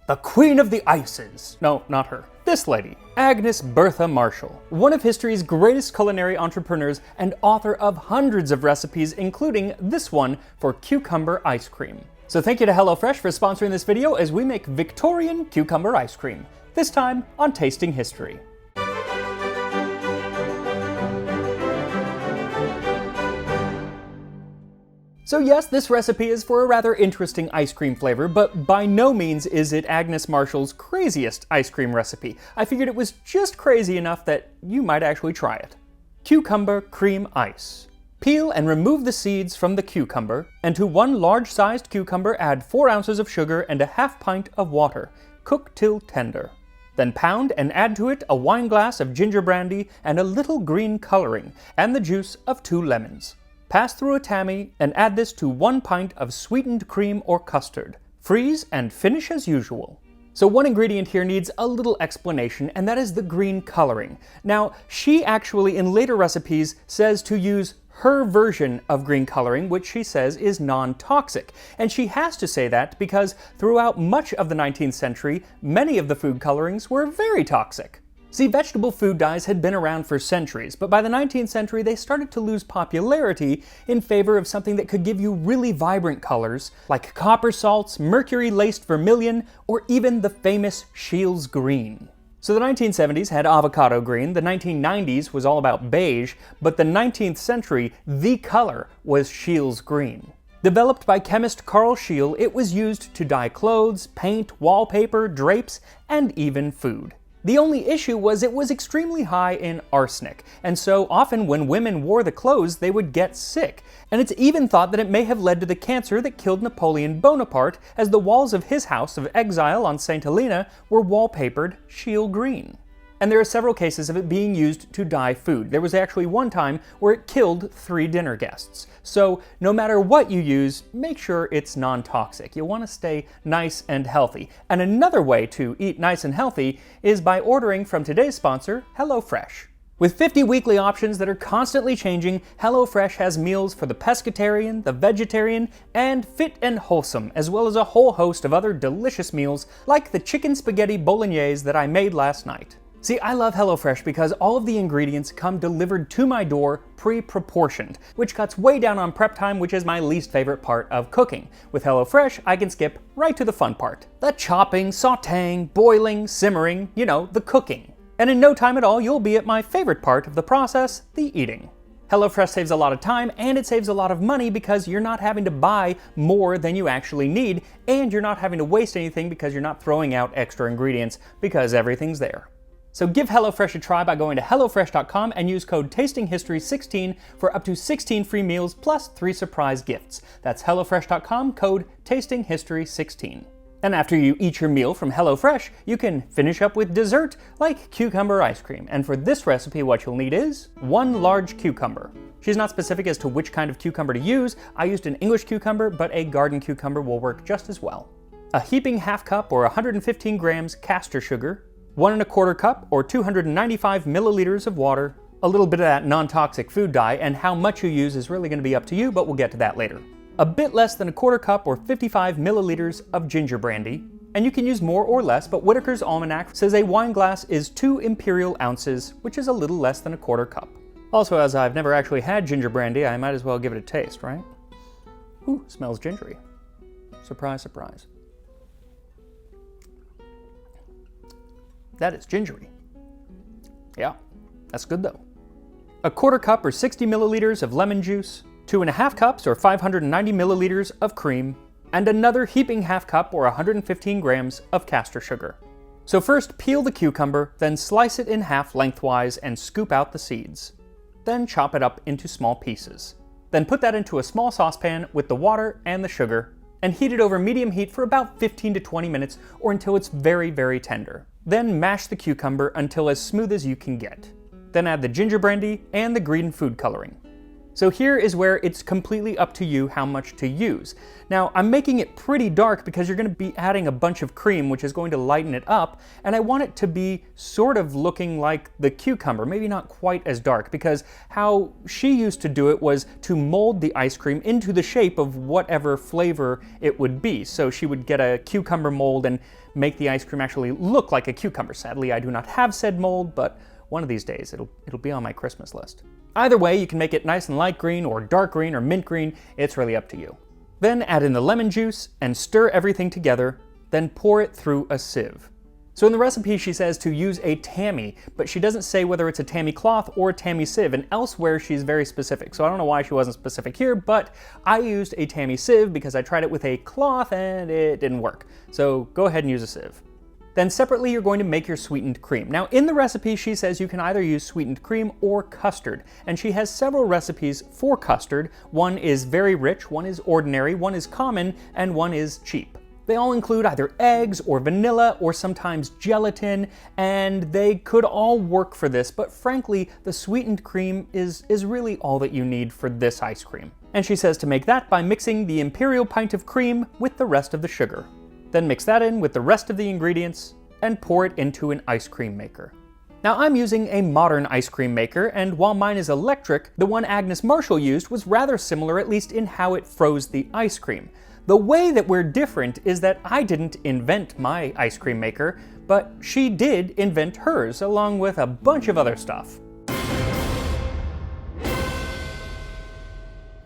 The Queen of the Ices. No, not her. This lady, Agnes Bertha Marshall, one of history's greatest culinary entrepreneurs and author of hundreds of recipes, including this one for cucumber ice cream. So thank you to HelloFresh for sponsoring this video as we make Victorian cucumber ice cream, this time on Tasting History. So yes, this recipe is for a rather interesting ice cream flavor, but by no means is it Agnes Marshall's craziest ice cream recipe. I figured it was just crazy enough that you might actually try it. Cucumber cream ice. Peel and remove the seeds from the cucumber, and to one large-sized cucumber add 4 ounces of sugar and a half pint of water. Cook till tender. Then pound and add to it a wine glass of ginger brandy and a little green coloring, and the juice of 2 lemons. Pass through a tammy and add this to 1 pint of sweetened cream or custard. Freeze and finish as usual. So one ingredient here needs a little explanation, and that is the green coloring. Now, she actually in later recipes says to use her version of green coloring, which she says is non-toxic. And she has to say that because throughout much of the 19th century, many of the food colorings were very toxic. See, vegetable food dyes had been around for centuries, but by the 19th century they started to lose popularity in favor of something that could give you really vibrant colors, like copper salts, mercury-laced vermilion, or even the famous Scheele's green. So the 1970s had avocado green, the 1990s was all about beige, but the 19th century, the color was Scheele's green. Developed by chemist Carl Scheele, it was used to dye clothes, paint, wallpaper, drapes, and even food. The only issue was it was extremely high in arsenic, and so often when women wore the clothes they would get sick, and it's even thought that it may have led to the cancer that killed Napoleon Bonaparte, as the walls of his house of exile on St. Helena were wallpapered Scheele green. And there are several cases of it being used to dye food. There was actually one time where it killed 3 dinner guests. So no matter what you use, make sure it's non-toxic. You want to stay nice and healthy. And another way to eat nice and healthy is by ordering from today's sponsor, HelloFresh. With 50 weekly options that are constantly changing, HelloFresh has meals for the pescatarian, the vegetarian, and fit and wholesome, as well as a whole host of other delicious meals like the chicken spaghetti bolognese that I made last night. See, I love HelloFresh because all of the ingredients come delivered to my door pre-proportioned, which cuts way down on prep time, which is my least favorite part of cooking. With HelloFresh, I can skip right to the fun part. The chopping, sautéing, boiling, simmering, you know, the cooking. And in no time at all, you'll be at my favorite part of the process, the eating. HelloFresh saves a lot of time and it saves a lot of money because you're not having to buy more than you actually need, and you're not having to waste anything because you're not throwing out extra ingredients because everything's there. So give HelloFresh a try by going to HelloFresh.com and use code TASTINGHISTORY16 for up to 16 free meals plus 3 surprise gifts. That's HelloFresh.com, code TASTINGHISTORY16. And after you eat your meal from HelloFresh, you can finish up with dessert like cucumber ice cream. And for this recipe, what you'll need is 1 large cucumber. She's not specific as to which kind of cucumber to use. I used an English cucumber, but a garden cucumber will work just as well. A heaping half cup or 115 grams castor sugar, 1 1/4 cup or 295 milliliters of water, a little bit of that non-toxic food dye, and how much you use is really going to be up to you, but we'll get to that later. A bit less than 1/4 cup or 55 milliliters of ginger brandy, and you can use more or less, but Whitaker's Almanac says a wine glass is 2 imperial ounces, which is a little less than 1/4 cup. Also, as I've never actually had ginger brandy, I might as well give it a taste, right? Ooh, smells gingery. Surprise, surprise. That is gingery. Yeah, that's good though. 1/4 cup or 60 milliliters of lemon juice, 2 1/2 cups or 590 milliliters of cream, and another heaping half cup or 115 grams of castor sugar. So first peel the cucumber, then slice it in half lengthwise and scoop out the seeds. Then chop it up into small pieces. Then put that into a small saucepan with the water and the sugar, and heat it over medium heat for about 15 to 20 minutes or until it's very, very tender. Then mash the cucumber until as smooth as you can get. Then add the ginger brandy and the green food coloring. So here is where it's completely up to you how much to use. Now, I'm making it pretty dark because you're going to be adding a bunch of cream, which is going to lighten it up, and I want it to be sort of looking like the cucumber, maybe not quite as dark, because how she used to do it was to mold the ice cream into the shape of whatever flavor it would be. So she would get a cucumber mold and make the ice cream actually look like a cucumber. Sadly, I do not have said mold, but one of these days it'll be on my Christmas list. Either way, you can make it nice and light green or dark green or mint green, it's really up to you. Then add in the lemon juice and stir everything together, then pour it through a sieve. So in the recipe she says to use a tammy, but she doesn't say whether it's a tammy cloth or a tammy sieve, and elsewhere she's very specific, so I don't know why she wasn't specific here, but I used a tammy sieve because I tried it with a cloth and it didn't work. So go ahead and use a sieve. Then separately, you're going to make your sweetened cream. Now, in the recipe, she says you can either use sweetened cream or custard, and she has several recipes for custard. One is very rich, one is ordinary, one is common, and one is cheap. They all include either eggs or vanilla or sometimes gelatin, and they could all work for this, but frankly, the sweetened cream is really all that you need for this ice cream. And she says to make that by mixing the imperial pint of cream with the rest of the sugar. Then mix that in with the rest of the ingredients and pour it into an ice cream maker. Now I'm using a modern ice cream maker, and while mine is electric, the one Agnes Marshall used was rather similar, at least in how it froze the ice cream. The way that we're different is that I didn't invent my ice cream maker, but she did invent hers, along with a bunch of other stuff.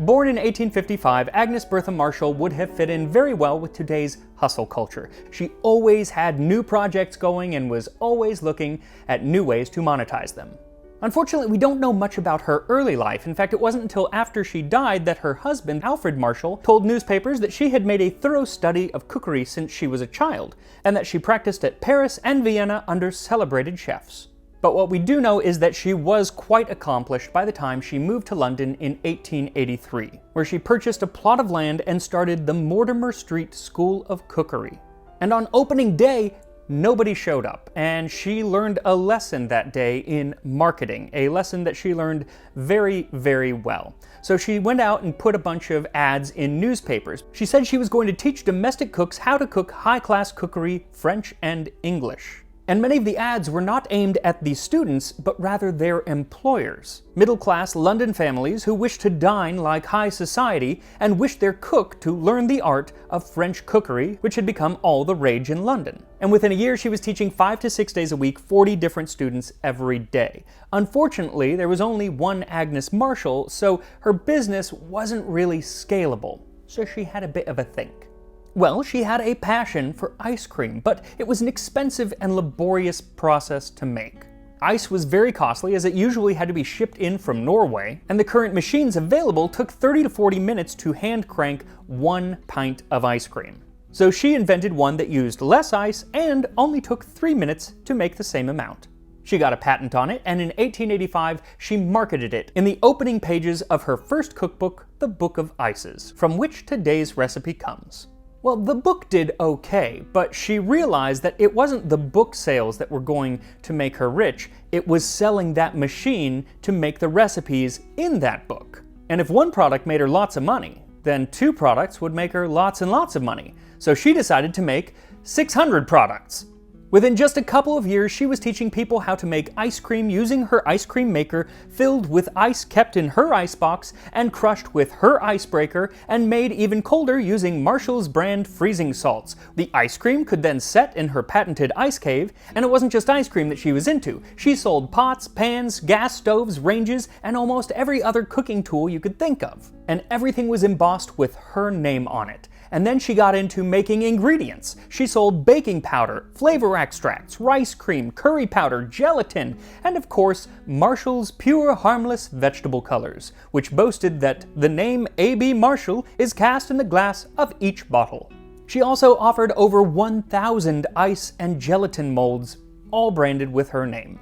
Born in 1855, Agnes Bertha Marshall would have fit in very well with today's hustle culture. She always had new projects going and was always looking at new ways to monetize them. Unfortunately, we don't know much about her early life. In fact, it wasn't until after she died that her husband, Alfred Marshall, told newspapers that she had made a thorough study of cookery since she was a child, and that she practiced at Paris and Vienna under celebrated chefs. But what we do know is that she was quite accomplished by the time she moved to London in 1883, where she purchased a plot of land and started the Mortimer Street School of Cookery. And on opening day, nobody showed up, and she learned a lesson that day in marketing, a lesson that she learned very, very well. So she went out and put a bunch of ads in newspapers. She said she was going to teach domestic cooks how to cook high-class cookery, French and English. And many of the ads were not aimed at the students, but rather their employers. Middle-class London families who wished to dine like high society and wished their cook to learn the art of French cookery, which had become all the rage in London. And within a year, she was teaching 5 to 6 days a week, 40 different students every day. Unfortunately, there was only one Agnes Marshall, so her business wasn't really scalable. So she had a bit of a think. Well, she had a passion for ice cream, but it was an expensive and laborious process to make. Ice was very costly as it usually had to be shipped in from Norway, and the current machines available took 30 to 40 minutes to hand crank 1 pint of ice cream. So she invented one that used less ice and only took 3 minutes to make the same amount. She got a patent on it, and in 1885 she marketed it in the opening pages of her first cookbook, The Book of Ices, from which today's recipe comes. Well, the book did okay, but she realized that it wasn't the book sales that were going to make her rich, it was selling that machine to make the recipes in that book. And if one product made her lots of money, then 2 products would make her lots and lots of money. So she decided to make 600 products. Within just a couple of years, she was teaching people how to make ice cream using her ice cream maker filled with ice kept in her icebox and crushed with her icebreaker and made even colder using Marshall's brand freezing salts. The ice cream could then set in her patented ice cave, and it wasn't just ice cream that she was into. She sold pots, pans, gas stoves, ranges, and almost every other cooking tool you could think of. And everything was embossed with her name on it. And then she got into making ingredients. She sold baking powder, flavor extracts, rice cream, curry powder, gelatin, and of course, Marshall's pure harmless vegetable colors, which boasted that the name A.B. Marshall is cast in the glass of each bottle. She also offered over 1,000 ice and gelatin molds, all branded with her name.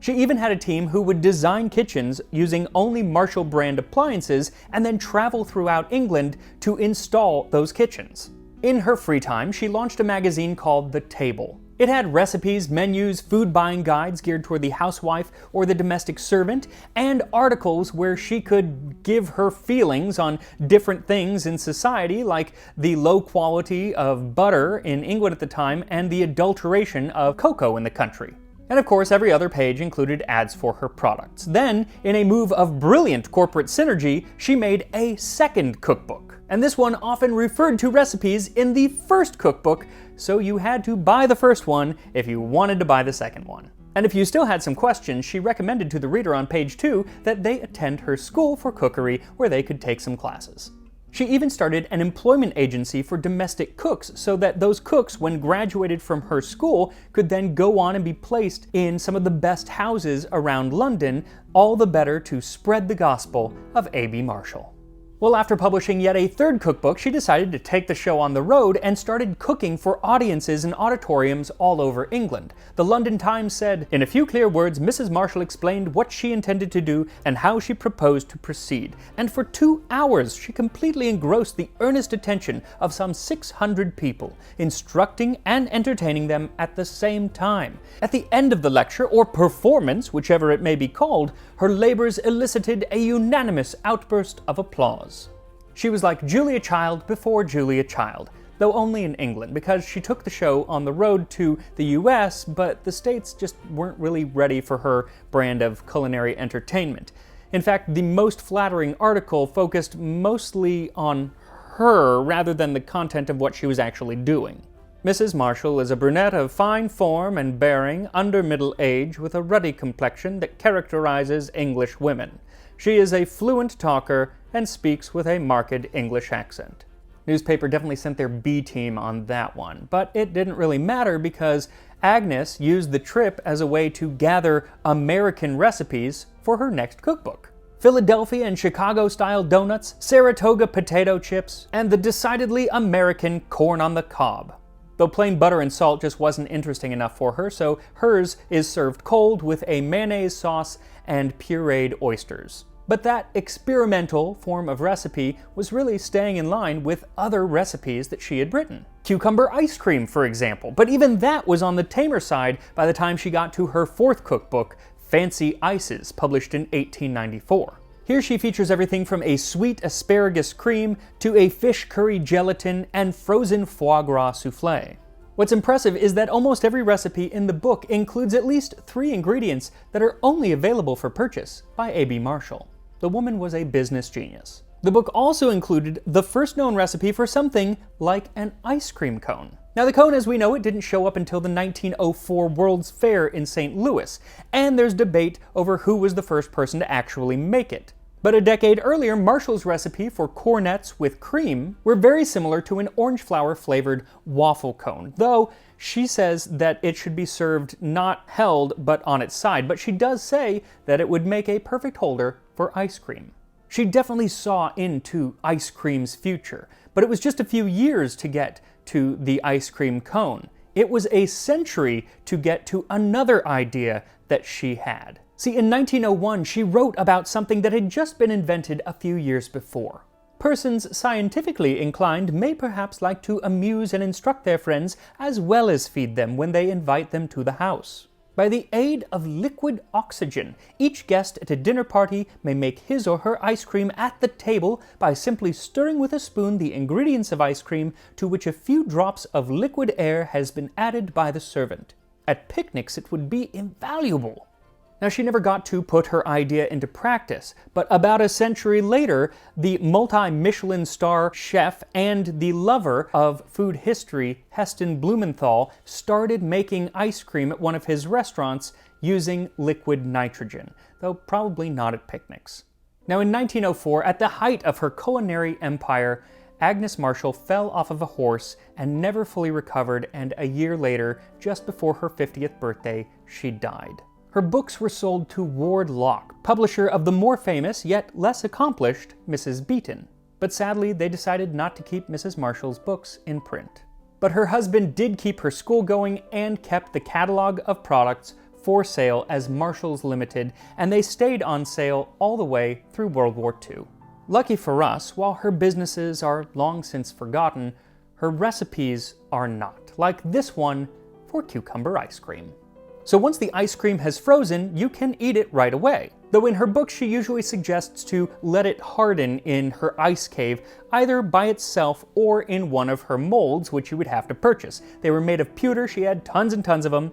She even had a team who would design kitchens using only Marshall brand appliances and then travel throughout England to install those kitchens. In her free time, she launched a magazine called The Table. It had recipes, menus, food buying guides geared toward the housewife or the domestic servant, and articles where she could give her feelings on different things in society, like the low quality of butter in England at the time and the adulteration of cocoa in the country. And of course, every other page included ads for her products. Then, in a move of brilliant corporate synergy, she made a second cookbook. And this one often referred to recipes in the first cookbook, so you had to buy the first one if you wanted to buy the second one. And if you still had some questions, she recommended to the reader on page 2 that they attend her school for cookery where they could take some classes. She even started an employment agency for domestic cooks so that those cooks, when graduated from her school, could then go on and be placed in some of the best houses around London, all the better to spread the gospel of A.B. Marshall. Well, after publishing yet a third cookbook, she decided to take the show on the road and started cooking for audiences in auditoriums all over England. The London Times said, "In a few clear words, Mrs. Marshall explained what she intended to do and how she proposed to proceed. And for 2 hours, she completely engrossed the earnest attention of some 600 people, instructing and entertaining them at the same time. At the end of the lecture, or performance, whichever it may be called, her labors elicited a unanimous outburst of applause." She was like Julia Child before Julia Child, though only in England, because she took the show on the road to the US, but the States just weren't really ready for her brand of culinary entertainment. In fact, the most flattering article focused mostly on her rather than the content of what she was actually doing. Mrs. Marshall is a brunette of fine form and bearing, under middle age, with a ruddy complexion that characterizes English women. She is a fluent talker and speaks with a marked English accent. Newspaper definitely sent their B team on that one, but it didn't really matter because Agnes used the trip as a way to gather American recipes for her next cookbook. Philadelphia and Chicago-style donuts, Saratoga potato chips, and the decidedly American corn on the cob. Though plain butter and salt just wasn't interesting enough for her, so hers is served cold with a mayonnaise sauce and pureed oysters. But that experimental form of recipe was really staying in line with other recipes that she had written. Cucumber ice cream, for example, but even that was on the tamer side by the time she got to her fourth cookbook, Fancy Ices, published in 1894. Here she features everything from a sweet asparagus cream to a fish curry gelatin and frozen foie gras soufflé. What's impressive is that almost every recipe in the book includes at least 3 ingredients that are only available for purchase by A.B. Marshall. The woman was a business genius. The book also included the first known recipe for something like an ice cream cone. Now, the cone as we know it didn't show up until the 1904 World's Fair in St. Louis, and there's debate over who was the first person to actually make it. But a decade earlier, Marshall's recipe for cornets with cream were very similar to an orange flower flavored waffle cone, though she says that it should be served not held but on its side, but she does say that it would make a perfect holder for ice cream. She definitely saw into ice cream's future, but it was just a few years to get to the ice cream cone. It was a century to get to another idea that she had. See, in 1901, she wrote about something that had just been invented a few years before. Persons scientifically inclined may perhaps like to amuse and instruct their friends as well as feed them when they invite them to the house. By the aid of liquid oxygen, each guest at a dinner party may make his or her ice cream at the table by simply stirring with a spoon the ingredients of ice cream to which a few drops of liquid air has been added by the servant. At picnics, it would be invaluable. Now, she never got to put her idea into practice, but about a century later, the multi-Michelin star chef and the lover of food history, Heston Blumenthal, started making ice cream at one of his restaurants using liquid nitrogen, though probably not at picnics. Now, in 1904, at the height of her culinary empire, Agnes Marshall fell off of a horse and never fully recovered, and a year later, just before her 50th birthday, she died. Her books were sold to Ward Locke, publisher of the more famous yet less accomplished Mrs. Beeton. But sadly, they decided not to keep Mrs. Marshall's books in print. But her husband did keep her school going and kept the catalog of products for sale as Marshall's Limited, and they stayed on sale all the way through World War II. Lucky for us, while her businesses are long since forgotten, her recipes are not. Like this one, for cucumber ice cream. So once the ice cream has frozen, you can eat it right away. Though in her book she usually suggests to let it harden in her ice cave, either by itself or in one of her molds, which you would have to purchase. They were made of pewter, she had tons and tons of them.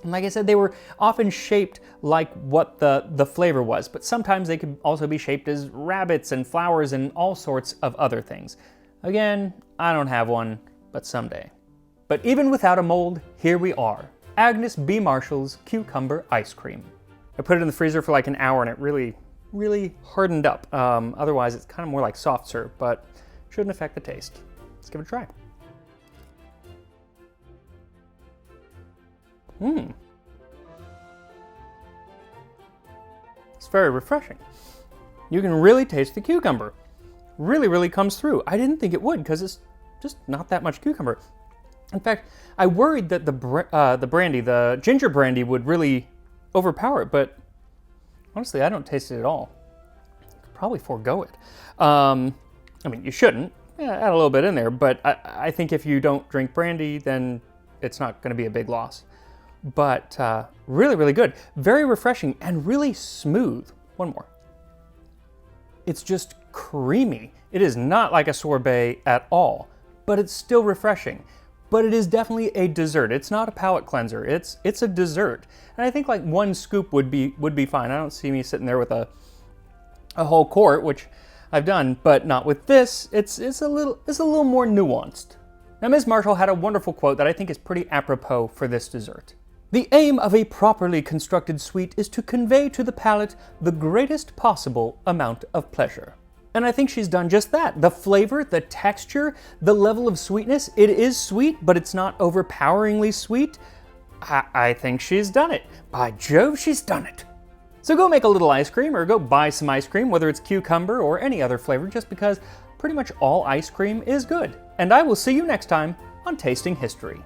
And like I said, they were often shaped like what the flavor was, but sometimes they could also be shaped as rabbits and flowers and all sorts of other things. Again, I don't have one, but someday. But even without a mold, here we are. Agnes B. Marshall's cucumber ice cream. I put it in the freezer for like an hour and it really hardened up. Otherwise it's kind of more like soft serve, but shouldn't affect the taste. Let's give it a try. It's very refreshing. You can really taste the cucumber. Really comes through. I didn't think it would because it's just not that much cucumber. In fact, I worried that the ginger brandy would really overpower it, but honestly, I don't taste it at all. You could probably forego it. I mean, you shouldn't. Yeah, add a little bit in there, but I think if you don't drink brandy, then it's not going to be a big loss. But really good. Very refreshing and really smooth. One more. It's just creamy. It is not like a sorbet at all, but it's still refreshing. But it is definitely a dessert. It's not a palate cleanser. It's a dessert. And I think like one scoop would be fine. I don't see me sitting there with a whole quart, which I've done, but not with this. It's a little more nuanced. Now, Ms. Marshall had a wonderful quote that I think is pretty apropos for this dessert. "The aim of a properly constructed sweet is to convey to the palate the greatest possible amount of pleasure." And I think she's done just that. The flavor, the texture, the level of sweetness, it is sweet, but it's not overpoweringly sweet. I think she's done it. By Jove, she's done it. So go make a little ice cream or go buy some ice cream, whether it's cucumber or any other flavor, just because pretty much all ice cream is good. And I will see you next time on Tasting History.